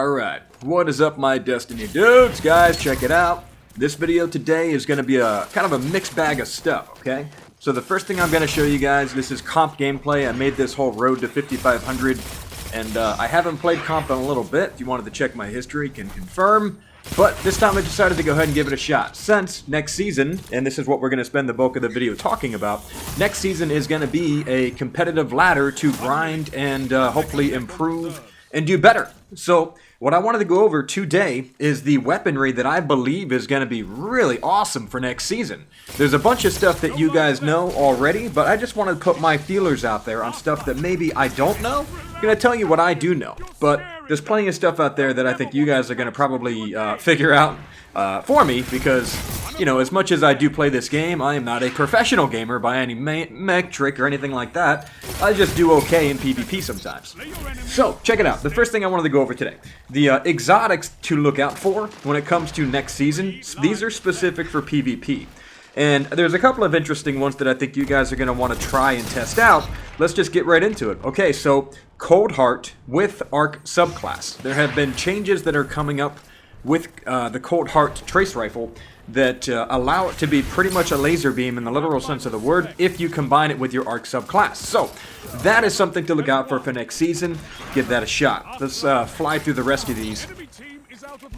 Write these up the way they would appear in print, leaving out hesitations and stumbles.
Alright, what is up my Destiny dudes? Guys, check it out. This video today is going to be a kind of a mixed bag of stuff, okay? So the first thing I'm going to show you guys, this is comp gameplay. I made this whole road to 5500, and I haven't played comp in a little bit. If you wanted to check my history, can confirm. But this time I decided to go ahead and give it a shot. Since next season, and this is what we're going to spend the bulk of the video talking about, next season is going to be a competitive ladder to grind and hopefully improve and do better. So what I wanted to go over today is the weaponry that I believe is going to be really awesome for next season. There's a bunch of stuff that you guys know already, but I just want to put my feelers out there on stuff that maybe I don't know. I'm going to tell you what I do know, but there's plenty of stuff out there that I think you guys are going to probably figure out for me, because, you know, as much as I do play this game, I am not a professional gamer by any metric or anything like that. I just do okay in PvP sometimes. So, check it out. The first thing I wanted to go over today. The exotics to look out for when it comes to next season, these are specific for PvP. And there's a couple of interesting ones that I think you guys are going to want to try and test out. Let's just get right into it. Okay, so Cold Heart with Arc subclass. There have been changes that are coming up with the Cold Heart trace rifle that allow it to be pretty much a laser beam in the literal sense of the word if you combine it with your Arc subclass. So that is something to look out for next season. Give that a shot. Let's fly through the rest of these.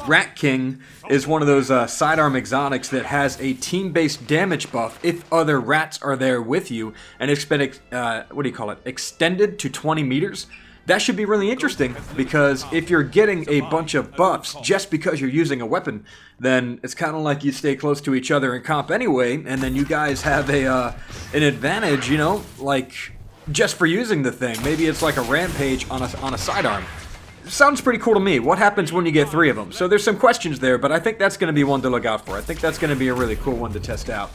Rat King is one of those sidearm exotics that has a team-based damage buff if other rats are there with you, and it's been extended to 20 meters. That should be really interesting, because if you're getting a bunch of buffs just because you're using a weapon, then it's kind of like you stay close to each other in comp anyway, and then you guys have an advantage, you know, like just for using the thing. Maybe it's like a rampage on a sidearm. Sounds pretty cool to me. What happens when you get 3 of them? So there's some questions there, but I think that's going to be one to look out for. I think that's going to be a really cool one to test out.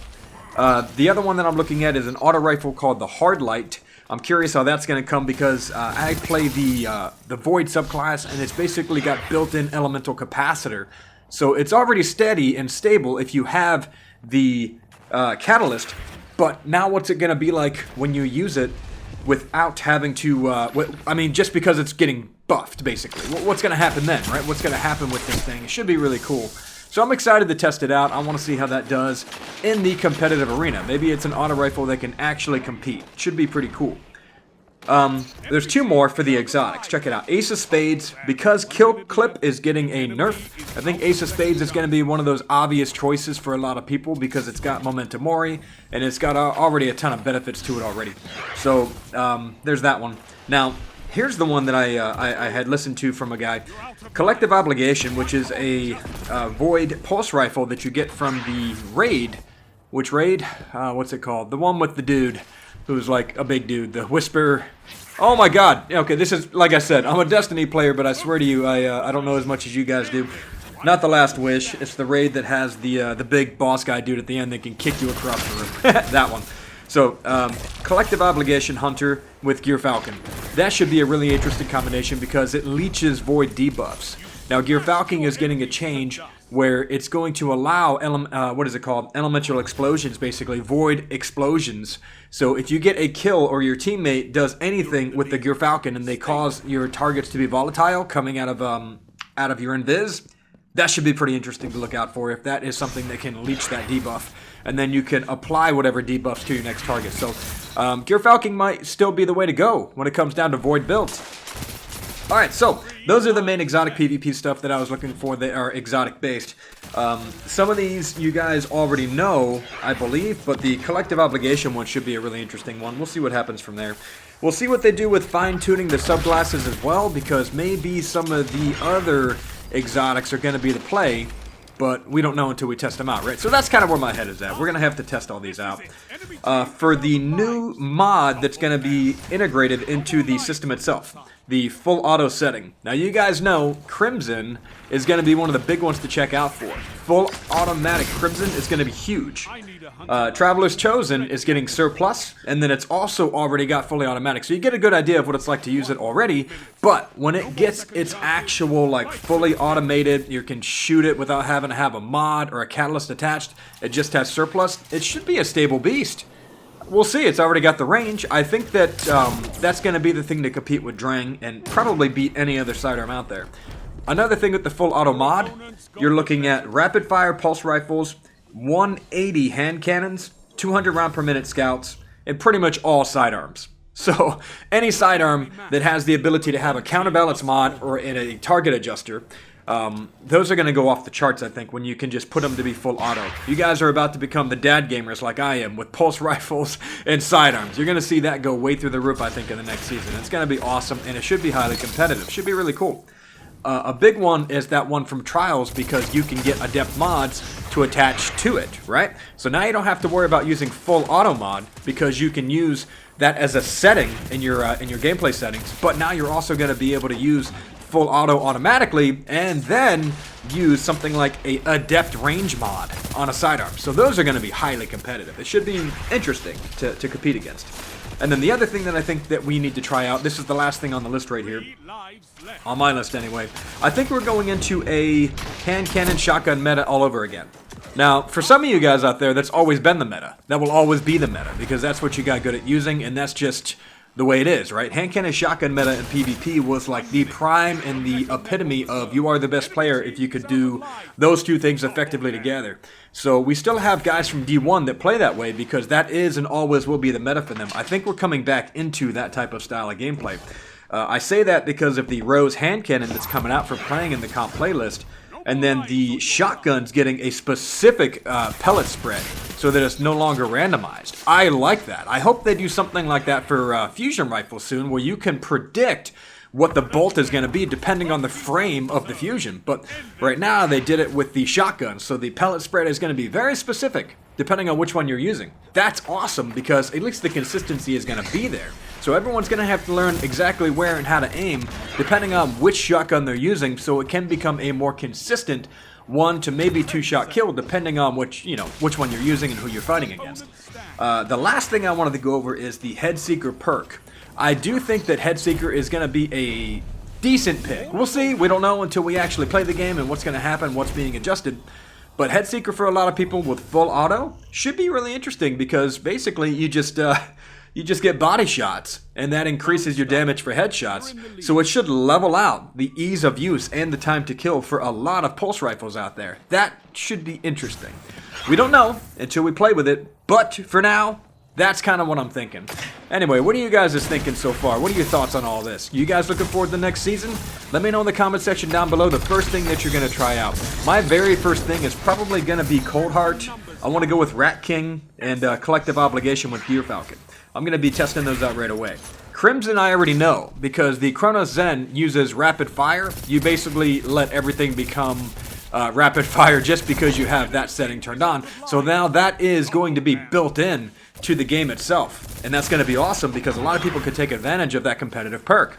The other one that I'm looking at is an auto rifle called the Hard Light. I'm curious how that's going to come, because I play the Void subclass, and it's basically got built-in elemental capacitor. So it's already steady and stable if you have the catalyst, but now what's it going to be like when you use it without having to, just because it's getting buffed, basically. What's going to happen then, right? What's going to happen with this thing? It should be really cool. So I'm excited to test it out. I want to see how that does in the competitive arena. Maybe it's an auto rifle that can actually compete. It should be pretty cool. There's 2 more for the exotics. Check it out. Ace of Spades, because Kill Clip is getting a nerf, I think Ace of Spades is going to be one of those obvious choices for a lot of people, because it's got Memento Mori, and it's got already a ton of benefits to it already. So, there's that one. Now, here's the one that I had listened to from a guy. Collective Obligation, which is a Void pulse rifle that you get from the raid. Which raid? What's it called? The one with the dude who's like a big dude. The Whisper. Oh my god. Okay, this is, like I said, I'm a Destiny player, but I swear to you, I don't know as much as you guys do. Not the Last Wish. It's the raid that has the big boss guy dude at the end that can kick you across the room. That one. So, Collective Obligation Hunter with Gear Falcon. That should be a really interesting combination, because it leeches Void debuffs. Now, Gear Falcon is getting a change where it's going to allow, elemental explosions, basically, Void explosions. So if you get a kill or your teammate does anything with the Gear Falcon and they cause your targets to be volatile coming out of your invis, that should be pretty interesting to look out for if that is something that can leech that debuff. And then you can apply whatever debuffs to your next target. So Gear Falcon might still be the way to go when it comes down to Void builds. Alright, so those are the main exotic PvP stuff that I was looking for that are exotic based. Some of these you guys already know, I believe, but the Collective Obligation one should be a really interesting one. We'll see what happens from there. We'll see what they do with fine-tuning the subclasses as well, because maybe some of the other exotics are going to be the play, but we don't know until we test them out, right? So that's kind of where my head is at. We're going to have to test all these out. For the new mod that's going to be integrated into the system itself, the full auto setting. Now you guys know Crimson is going to be one of the big ones to check out for. Full automatic Crimson is going to be huge. Traveler's Chosen is getting surplus, and then it's also already got fully automatic. So you get a good idea of what it's like to use it already, but when it gets its actual, like, fully automated, you can shoot it without having to have a mod or a catalyst attached, it just has surplus, it should be a stable beast. We'll see. It's already got the range. I think that that's going to be the thing to compete with Drang and probably beat any other sidearm out there. Another thing with the full auto mod, you're looking at rapid fire pulse rifles, 180 hand cannons, 200 round per minute scouts, and pretty much all sidearms. So any sidearm that has the ability to have a counterbalance mod or in a target adjuster, those are going to go off the charts, I think, when you can just put them to be full auto. You guys are about to become the dad gamers like I am with pulse rifles and sidearms. You're going to see that go way through the roof, I think, in the next season. It's going to be awesome, and it should be highly competitive. Should be really cool. A big one is that one from Trials, because you can get adept mods to attach to it, right? So now you don't have to worry about using full auto mod, because you can use that as a setting in your gameplay settings. But now you're also going to be able to use full auto automatically, and then use something like a adept range mod on a sidearm. So those are going to be highly competitive. It should be interesting to compete against. And then the other thing that I think that we need to try out, this is the last thing on the list right here, on my list anyway, I think we're going into a hand cannon shotgun meta all over again. Now, for some of you guys out there, that's always been the meta. That will always be the meta, because that's what you got good at using, and that's just the way it is, right? Hand cannon shotgun meta in PvP was like the prime and the epitome of you are the best player if you could do those two things effectively together. So we still have guys from D1 that play that way, because that is and always will be the meta for them. I think we're coming back into that type of style of gameplay. I say that because of the Rose hand cannon that's coming out for playing in the comp playlist, and then the shotgun's getting a specific pellet spread so that it's no longer randomized. I like that. I hope they do something like that for fusion rifles soon, where you can predict what the bolt is going to be depending on the frame of the fusion. But right now they did it with the shotgun, so the pellet spread is going to be very specific depending on which one you're using. That's awesome, because at least the consistency is going to be there. So everyone's going to have to learn exactly where and how to aim depending on which shotgun they're using, so it can become a more consistent 1 to maybe 2 shot kill depending on which one you're using and who you're fighting against. The last thing I wanted to go over is the Headseeker perk. I do think that Headseeker is going to be a decent pick. We'll see. We don't know until we actually play the game and what's going to happen, what's being adjusted. But Headseeker for a lot of people with full auto should be really interesting, because basically you just get body shots, and that increases your damage for headshots. So it should level out the ease of use and the time to kill for a lot of pulse rifles out there. That should be interesting. We don't know until we play with it, but for now, that's kind of what I'm thinking. Anyway, what are you guys thinking so far? What are your thoughts on all this? You guys looking forward to the next season? Let me know in the comment section down below the first thing that you're going to try out. My very first thing is probably going to be Cold Heart. I want to go with Rat King and Collective Obligation with Gear Falcon. I'm going to be testing those out right away. Crimson I already know, because the Cronus Zen uses rapid fire. You basically let everything become rapid fire just because you have that setting turned on. So now that is going to be built in to the game itself, and that's going to be awesome, because a lot of people could take advantage of that competitive perk.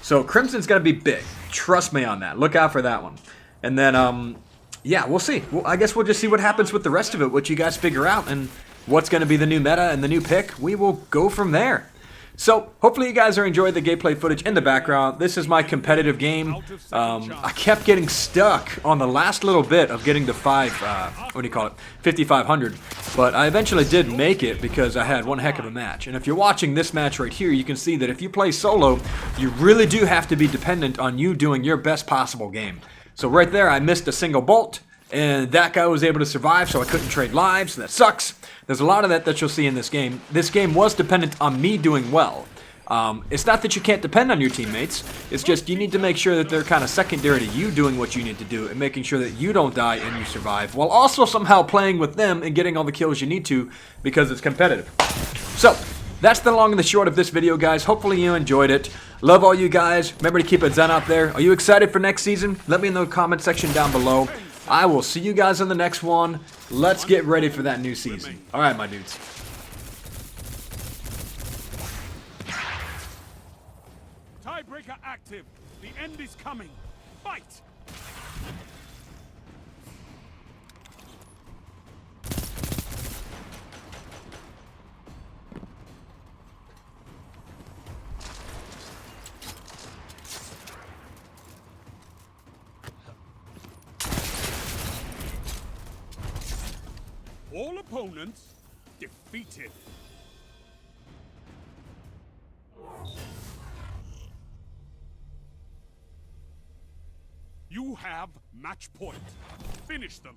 So Crimson's going to be big. Trust me on that. Look out for that one. And then, yeah, we'll see. Well, I guess we'll just see what happens with the rest of it, what you guys figure out, and what's going to be the new meta and the new pick. We will go from there. So, hopefully you guys are enjoying the gameplay footage in the background. This is my competitive game. I kept getting stuck on the last little bit of getting to 5,500. But I eventually did make it, because I had one heck of a match. And if you're watching this match right here, you can see that if you play solo, you really do have to be dependent on you doing your best possible game. So right there, I missed a single bolt, and that guy was able to survive, so I couldn't trade lives, so that sucks. There's a lot of that you'll see in this game. This game was dependent on me doing well. It's not that you can't depend on your teammates, it's just you need to make sure that they're kind of secondary to you doing what you need to do, and making sure that you don't die and you survive, while also somehow playing with them and getting all the kills you need to, because it's competitive. So, that's the long and the short of this video, guys. Hopefully you enjoyed it. Love all you guys. Remember to keep it zen out there. Are you excited for next season? Let me know in the comment section down below. I will see you guys in the next one. Let's get ready for that new season. All right, my dudes. Tiebreaker active. The end is coming. Fight! All opponents defeated. You have match point. Finish them.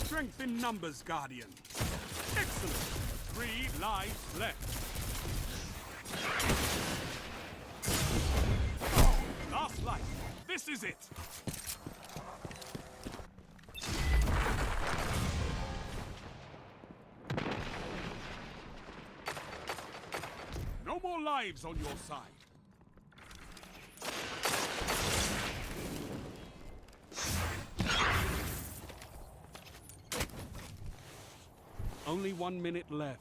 Strength in numbers, Guardian. Excellent. 3 lives left. Last life. This is it. No more lives on your side. Only 1 minute left.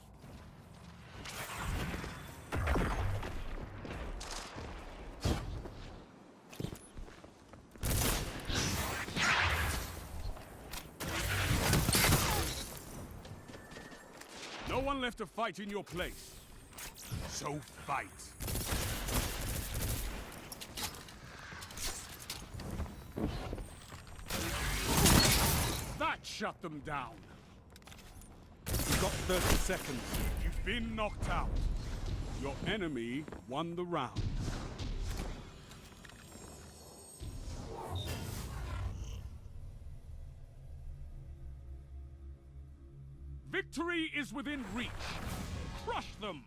No one left to fight in your place. So fight. That shut them down. You've got 30 seconds. You've been knocked out. Your enemy won the round. Victory is within reach. Crush them!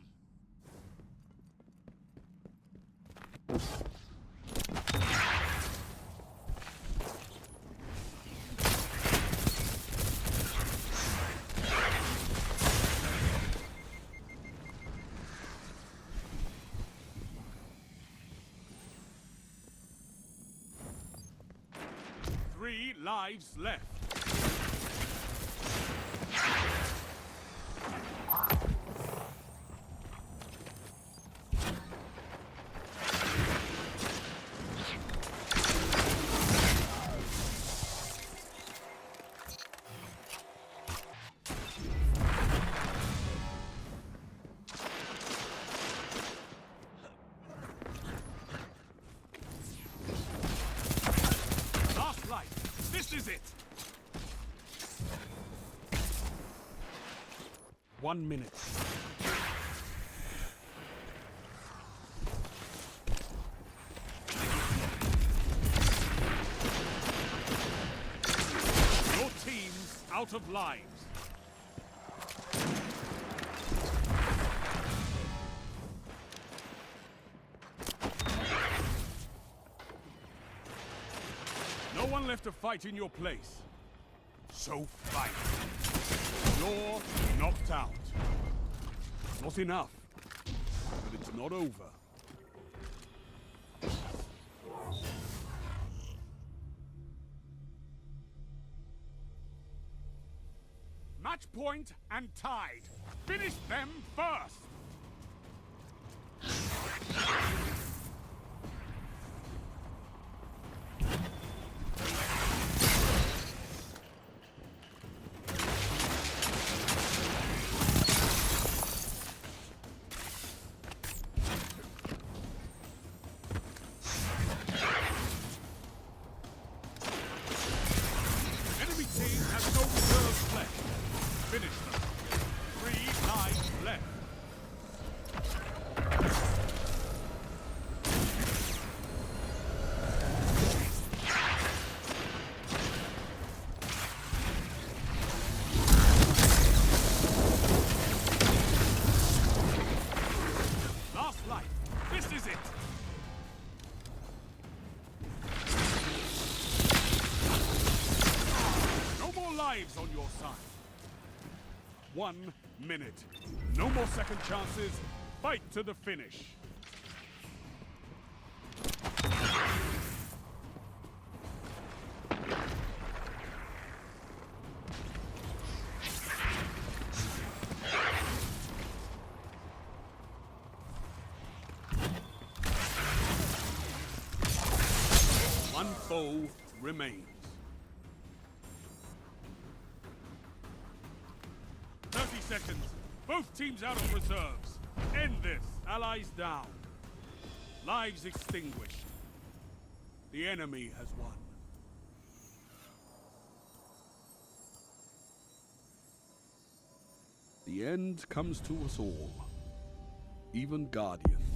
Three lives left. Last life. This is it. 1 minute. Your team's out of lives. No one left to fight in your place. So fight. You're knocked out. Not enough. But it's not over. Match point and tied. Finish them first. Enemy team has no reserves left. Finish them. 3 lives left. Last life. This is it. No more lives on your side. 1 minute. No more second chances. Fight to the finish. One foe remains. seconds. Both teams out of reserves. End this. Allies down. Lives extinguished. The enemy has won. The end comes to us all. Even Guardians.